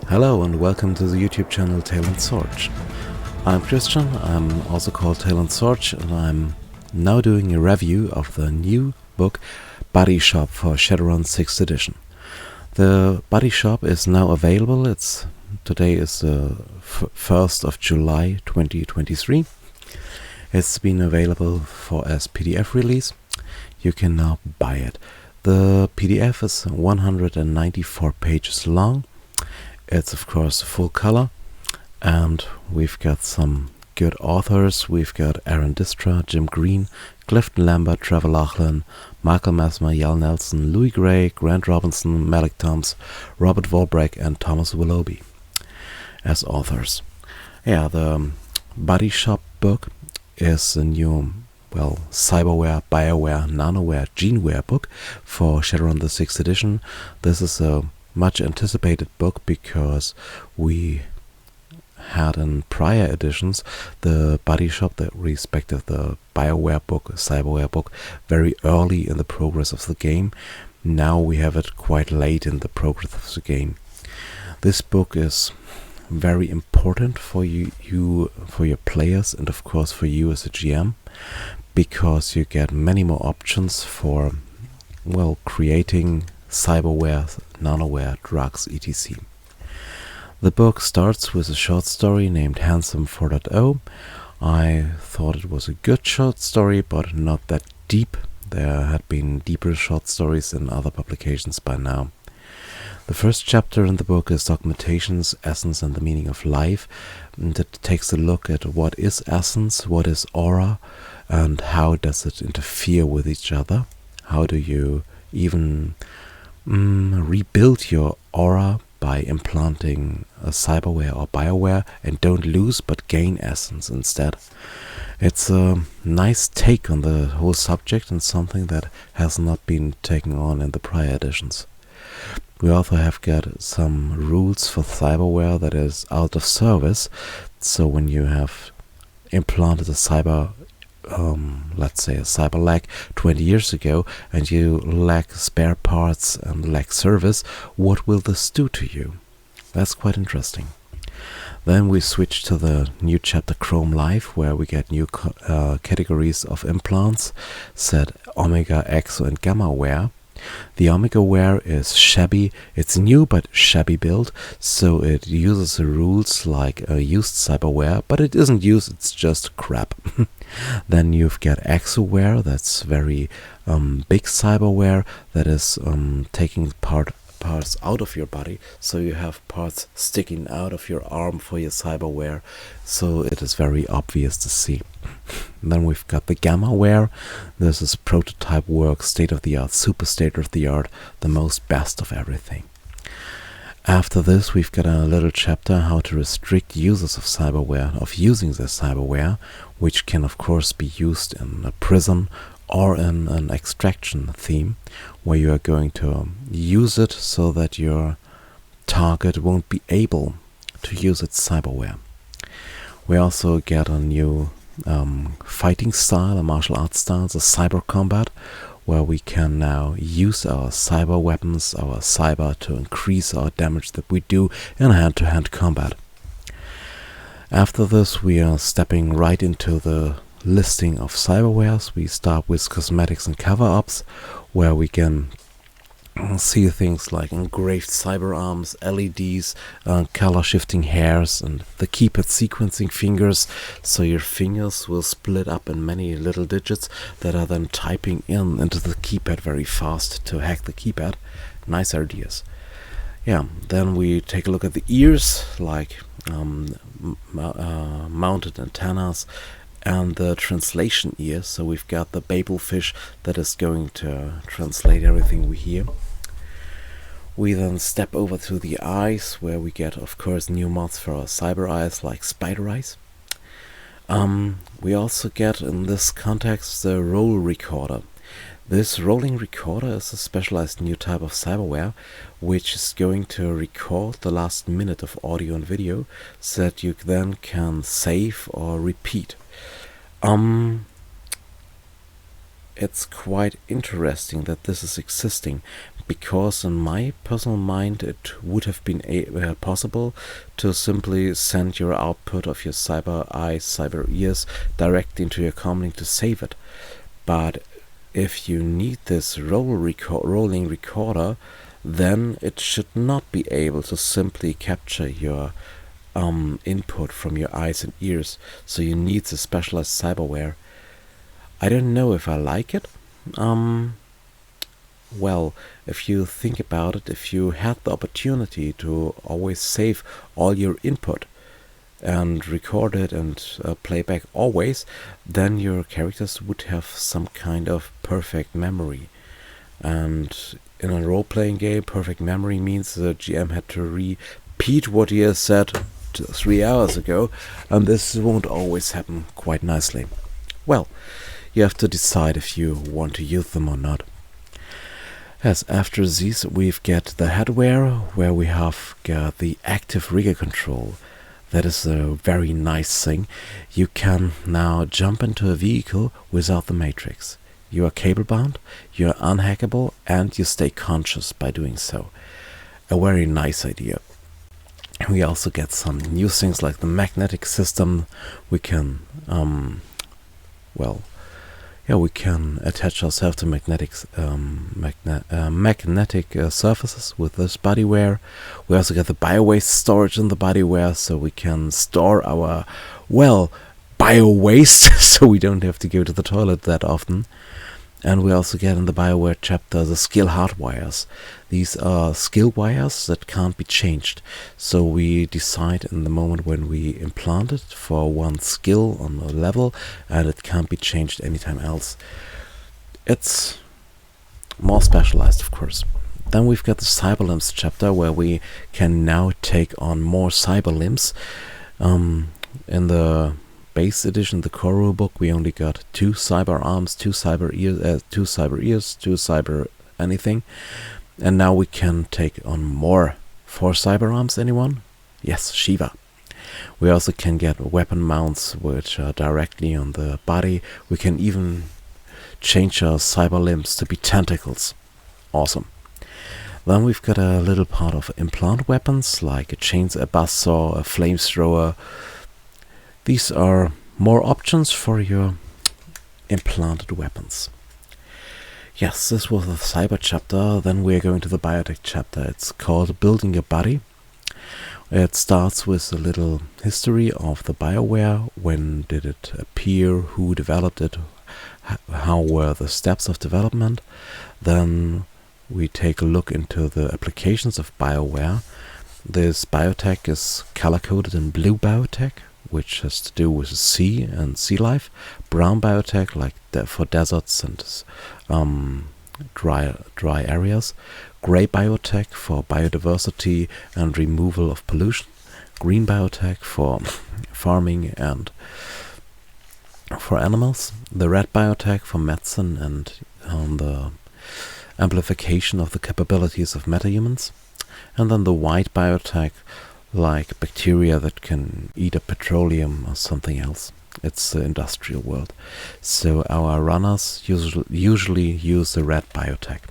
Hello and welcome to the YouTube channel Tail and Sorge. I'm Christian, I'm also called Tail and Sorge, and I'm now doing a review of the new book Body Shop for Shadowrun 6th edition. The Body Shop is now available. Today is the 1st of July 2023. It's been available as PDF release. You can now buy it. The PDF is 194 pages long. It's of course full color, and we've got some good authors. We've got Aaron Distra, Jim Green, Clifton Lambert, Trevor Laughlin, Michael Messmer, Yal Nelson, Louis Gray, Grant Robinson, Malik Toms, Robert Volbreck, and Thomas Willoughby as authors. The Body Shop book is a new, cyberware, bioware, nanoware, geneware book for Shadowrun the 6th edition. This is a much anticipated book because we had in prior editions the Body Shop that respected the bioware book, cyberware book, very early in the progress of the game. Now we have it quite late in the progress of the game. This book is very important for you for your players, and of course for you as a GM, because you get many more options for creating cyberware, nanoware, drugs, etc. The book starts with a short story named Handsome 4.0. I thought it was a good short story, but not that deep. There had been deeper short stories in other publications by now. The first chapter in the book is Documentation's Essence and the Meaning of Life, and it takes a look at what is essence, what is aura, and how does it interfere with each other. How do you even rebuild your aura by implanting a cyberware or bioware, and don't lose but gain essence instead. It's a nice take on the whole subject, and something that has not been taken on in the prior editions. We also have got some rules for cyberware that is out of service. So when you have implanted a let's say a cyber lag 20 years ago, and you lack spare parts and lack service, what will this do to you? That's quite interesting. Then we switch to the new chapter Chrome Life, where we get new categories of implants, set Omega, Exo, and Gamma ware. The Omega ware is shabby. It's new but shabby built, so it uses the rules like a used cyberware, but it isn't used, it's just crap. Then you've got Exoware, that's very big cyberware that is taking parts out of your body, so you have parts sticking out of your arm for your cyberware, so it is very obvious to see. Then we've got the Gamma ware. This is prototype work, state-of-the-art, super state-of-the-art, the most best of everything. After this, we've got a little chapter how to restrict users of cyberware, of using the cyberware, which can of course be used in a prison or in an extraction theme, where you are going to use it so that your target won't be able to use its cyberware. We also get a new fighting style, a martial arts style, the cyber combat, where we can now use our cyber weapons, our cyber, to increase our damage that we do in hand-to-hand combat. After this, we are stepping right into the listing of cyberwares. We start with cosmetics and cover-ups, where we can see things like engraved cyber arms, LEDs, color shifting hairs, and the keypad sequencing fingers, so your fingers will split up in many little digits that are then typing into the keypad very fast to hack the keypad. Nice ideas. Then we take a look at the ears, like mounted antennas, and the translation ear. So we've got the Babelfish that is going to translate everything we hear. We then step over to the eyes, where we get, of course, new mods for our cyber eyes, like spider eyes. We also get, in this context, the roll recorder. This rolling recorder is a specialized new type of cyberware, which is going to record the last minute of audio and video, so that you then can save or repeat. It's quite interesting that this is existing, because in my personal mind it would have been possible to simply send your output of your cyber eyes, cyber ears directly into your comlink to save it. But if you need this rolling recorder, then it should not be able to simply capture your input from your eyes and ears, so you need the specialized cyberware. I don't know if I like it. Well, if you think about it, if you had the opportunity to always save all your input and record it and play back always, then your characters would have some kind of perfect memory. And in a role-playing game, perfect memory means the GM had to repeat what he has said 3 hours ago, and this won't always happen quite nicely. Well, you have to decide if you want to use them or not. As after these, we've got the headwear, where we have got the active rigger control. That is a very nice thing. You can now jump into a vehicle without the matrix. You are cable bound, you are unhackable, and you stay conscious by doing so. A very nice idea. We also get some new things like the magnetic system. We can, we can attach ourselves to magnetic surfaces with this bodyware. We also get the bio-waste storage in the bodyware, so we can store our, bio-waste, so we don't have to go to the toilet that often. And we also get in the bioware chapter the skill hardwires. These are skill wires that can't be changed. So we decide in the moment when we implant it for one skill on a level, and it can't be changed anytime else. It's more specialized, of course. Then we've got the cyber limbs chapter, where we can now take on more cyber limbs. In the base edition, the core rulebook, we only got 2 cyber arms, 2 cyber ears, 2 cyber anything, and now we can take on more. 4 cyber arms, anyone? Yes, Shiva. We also can get weapon mounts which are directly on the body. We can even change our cyber limbs to be tentacles. Awesome. Then we've got a little part of implant weapons like a chainsaw, a buzzsaw, a flamethrower. These are more options for your implanted weapons. Yes, this was the cyber chapter. Then we're going to the biotech chapter. It's called Building Your Body. It starts with a little history of the bioware. When did it appear? Who developed it? How were the steps of development? Then we take a look into the applications of bioware. This biotech is color-coded in blue biotech, which has to do with the sea and sea life. Brown biotech, like for deserts and dry areas. Gray biotech for biodiversity and removal of pollution. Green biotech for farming and for animals. The red biotech for medicine and the amplification of the capabilities of metahumans. And then the white biotech, like bacteria that can eat up petroleum or something else. It's the industrial world. So our runners usually use the red biotech.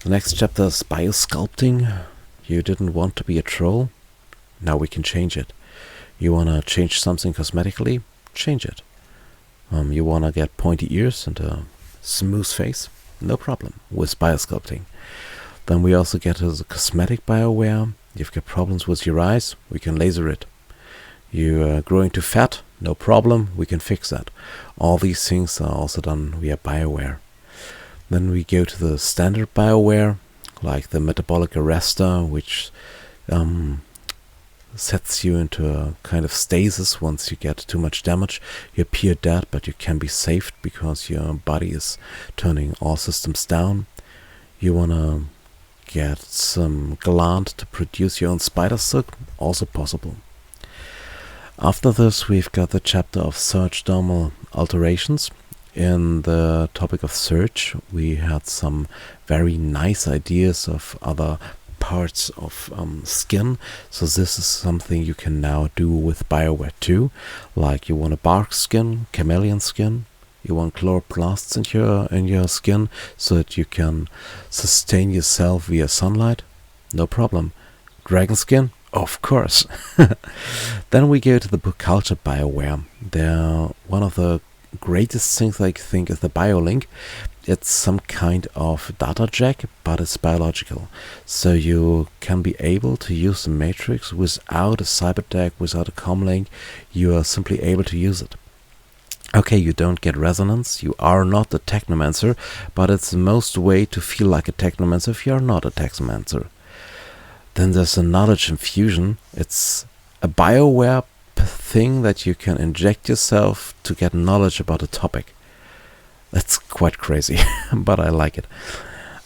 The next chapter is biosculpting. You didn't want to be a troll? Now we can change it. You want to change something cosmetically? Change it. You want to get pointy ears and a smooth face? No problem with biosculpting. Then we also get the cosmetic bioware. You've got problems with your eyes, we can laser it. You're growing too fat, no problem, we can fix that. All these things are also done via bioware. Then we go to the standard bioware, like the metabolic arrestor, which sets you into a kind of stasis once you get too much damage. You appear dead, but you can be saved because your body is turning all systems down. You want to get some gland to produce your own spider silk, also possible. After this, we've got the chapter of search normal alterations. In the topic of search, we had some very nice ideas of other parts of skin. So this is something you can now do with bioware too. Like you want a bark skin, chameleon skin, You want chloroplasts in your skin so that you can sustain yourself via sunlight? No problem. Dragon skin? Of course. Then we go to the book Culture Bioware. They're one of the greatest things I think is the BioLink. It's some kind of data jack, but it's biological. So you can be able to use the matrix without a cyberdeck, without a comlink. You are simply able to use it. Okay, you don't get resonance, you are not a technomancer, but it's the most way to feel like a technomancer if you are not a technomancer. Then there's a knowledge infusion. It's a BioWare thing that you can inject yourself to get knowledge about a topic. That's quite crazy, but I like it.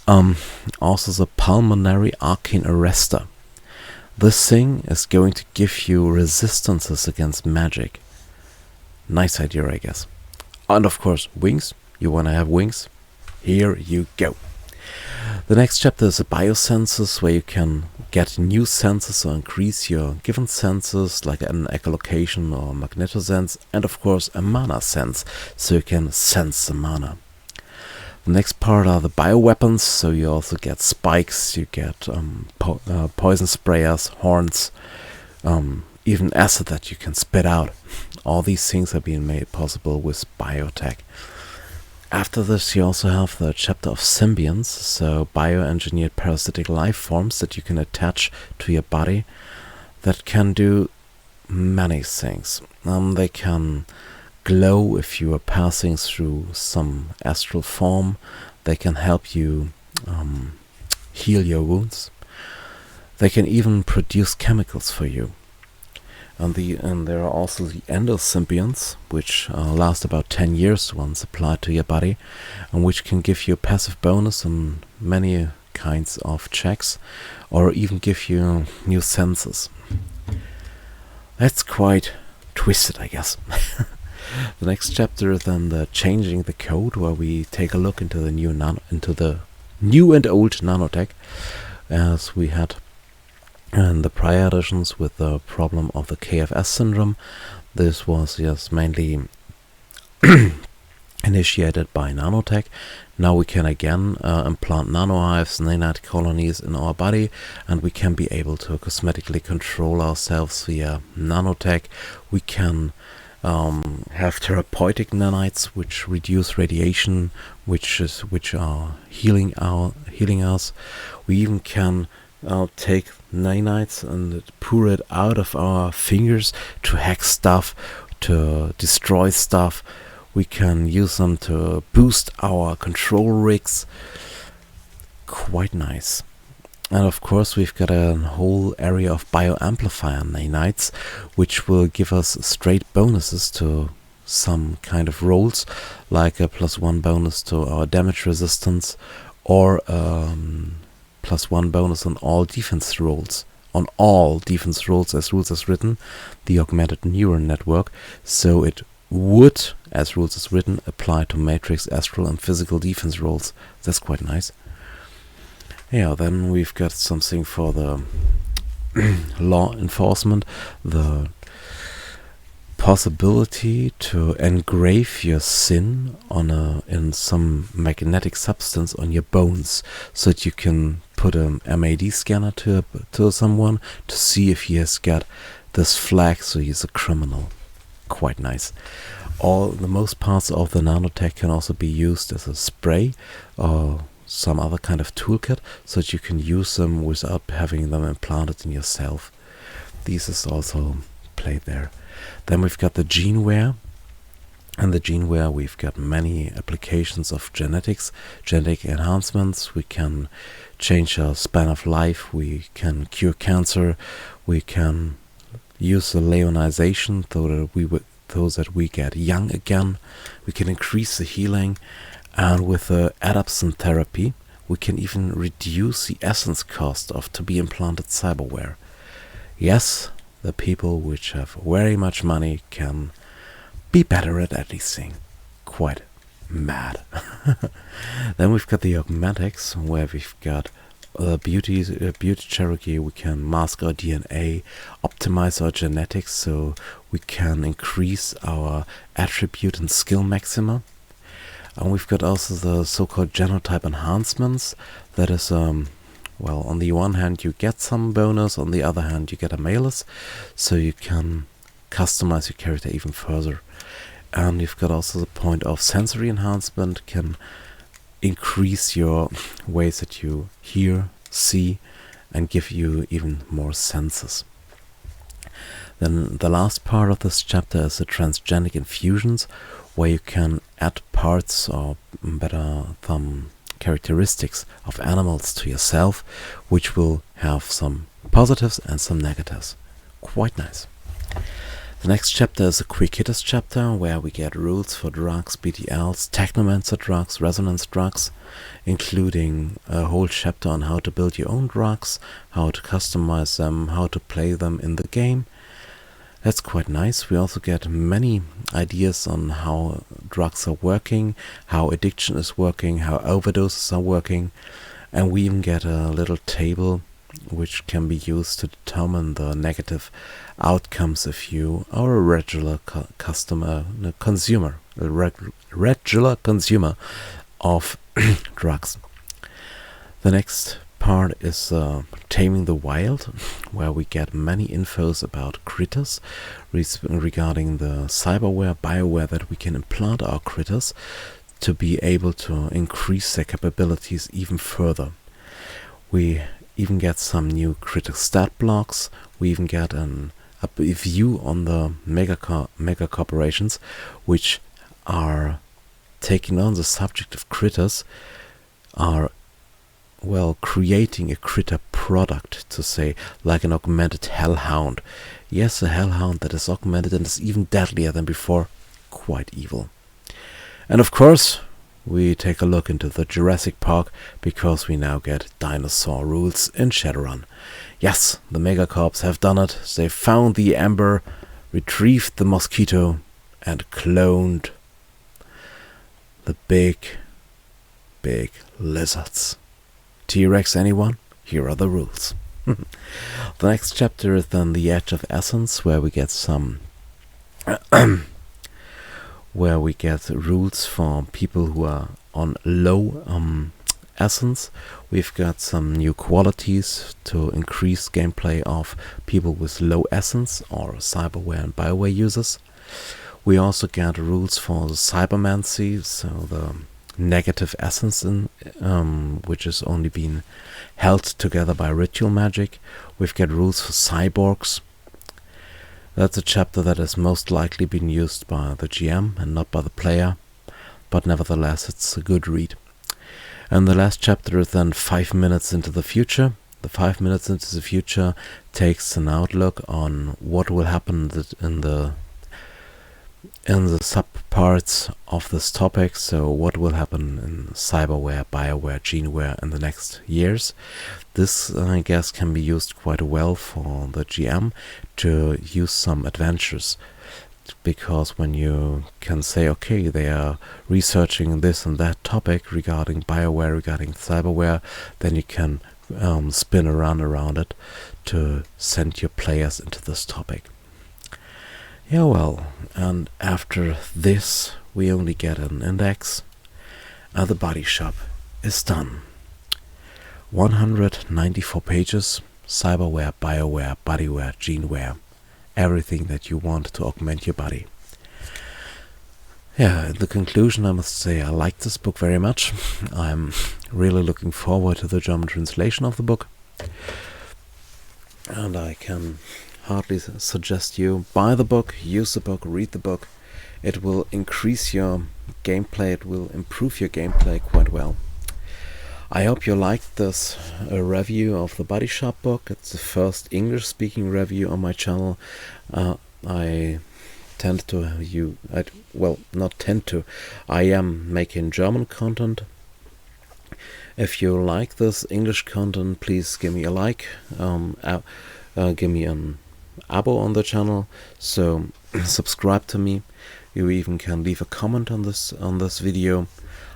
Also the pulmonary arcane arrestor. This thing is going to give you resistances against magic. Nice idea, I guess. And of course, wings. You want to have wings? Here you go. The next chapter is the biosenses, where you can get new senses or increase your given senses, like an echolocation or magnetosense, and of course a mana sense, so you can sense the mana. The next part are the bioweapons, so you also get spikes, you get poison sprayers, horns, even acid that you can spit out. All these things are being made possible with biotech. After this, you also have the chapter of symbionts, so bioengineered parasitic life forms that you can attach to your body that can do many things. They can glow if you are passing through some astral form. They can help you heal your wounds. They can even produce chemicals for you. And there are also the endosymbionts, which last about 10 years once applied to your body, and which can give you a passive bonus on many kinds of checks, or even give you new senses. That's quite twisted, I guess. The next chapter is then the changing the code, where we take a look into the new and old nanotech, as we had in the prior editions with the problem of the KFS syndrome. This was mainly initiated by nanotech. Now we can again implant nanohives, nanite colonies in our body, and we can be able to cosmetically control ourselves via nanotech. We can have therapeutic nanites which reduce radiation, which are healing us. We even can take nanites and pour it out of our fingers to hack stuff, to destroy stuff. We can use them to boost our control rigs. Quite nice. And of course we've got a whole area of bioamplifier nanites, which will give us straight bonuses to some kind of rolls, like a +1 bonus to our damage resistance, or +1 bonus on all defense rolls. On all defense rolls as rules as written, the augmented neural network. So it would, as rules as written, apply to matrix, astral and physical defense rolls. That's quite nice. Yeah, then we've got something for the law enforcement. The possibility to engrave your sin on in some magnetic substance on your bones, so that you can put an MAD scanner to someone to see if he has got this flag, so he's a criminal. Quite nice. The most parts of the nanotech can also be used as a spray or some other kind of toolkit, so that you can use them without having them implanted in yourself. This is also played there. Then we've got the geneware. And the geneware, we've got many applications of genetics, genetic enhancements. We can change our span of life. We can cure cancer. We can use the leonization so that we get young again. We can increase the healing. And with the adaptation therapy, we can even reduce the essence cost of to be implanted cyberware. Yes, the people which have very much money can be better at anything. Quite mad. Then we've got the augmentics, where we've got beauty Cherokee. We can mask our DNA, optimize our genetics, so we can increase our attribute and skill maxima. And we've got also the so-called genotype enhancements. That is, well, on the one hand you get some bonus, on the other hand you get a malus, so you can customize your character even further. And you've got also the point of sensory enhancement, can increase your ways that you hear, see, and give you even more senses. Then the last part of this chapter is the transgenic infusions, where you can add parts or better some characteristics of animals to yourself, which will have some positives and some negatives. Quite nice. The next chapter is a quick hitters chapter, where we get rules for drugs, BTLs, technomancer drugs, resonance drugs, including a whole chapter on how to build your own drugs, how to customize them, how to play them in the game. That's quite nice. We also get many ideas on how drugs are working, how addiction is working, how overdoses are working, and we even get a little table which can be used to determine the negative outcomes if you are a regular consumer of drugs. The next part is Taming the Wild, where we get many infos about critters regarding the cyberware, bioware that we can implant our critters to be able to increase their capabilities even further. We even get some new critter stat blocks. We even get a view on the mega corporations which are taking on the subject of critters, are creating a critter product, to say, like an augmented hellhound. Yes, a hellhound that is augmented and is even deadlier than before. Quite evil. And of course, we take a look into the Jurassic Park, because we now get dinosaur rules in Shadowrun. Yes, the megacorps have done it. They found the amber, retrieved the mosquito, and cloned the big lizards. T-Rex, anyone? Here are the rules. The next chapter is then The Edge of Essence, where we get some rules for people who are on low essence. We've got some new qualities to increase gameplay of people with low essence, or cyberware and bioware users. We also get rules for the cybermancy, so the negative essence which is only being held together by ritual magic. We've got rules for cyborgs. That's a chapter that has most likely been used by the GM and not by the player, but nevertheless it's a good read. And the last chapter is then 5 minutes into the future. The 5 minutes into the future takes an outlook on what will happen in the sub-parts of this topic, so what will happen in cyberware, bioware, geneware in the next years. This, I guess, can be used quite well for the GM to use some adventures, because when you can say, okay, they are researching this and that topic regarding bioware, regarding cyberware, then you can spin around it to send your players into this topic. Yeah, well, and after this we only get an index, and the body shop is done. 194 pages, cyberware, bioware, bodyware, geneware, everything that you want to augment your body. Yeah, in the conclusion I must say I like this book very much. I'm really looking forward to the German translation of the book, and I can hardly suggest you buy the book, use the book, read the book. It will increase your gameplay, it will improve your gameplay quite well. I hope you liked this review of the Body Shop book. It's the first English-speaking review on my channel. I am making German content. If you like this English content, please give me a like, give me an abo on the channel, so subscribe to me. You even can leave a comment on this video.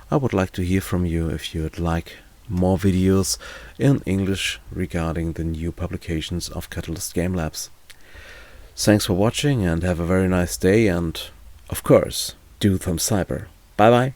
I would like to hear from you if you'd like more videos in English regarding the new publications of Catalyst Game Labs. Thanks for watching and have a very nice day, and of course, do some cyber. Bye bye.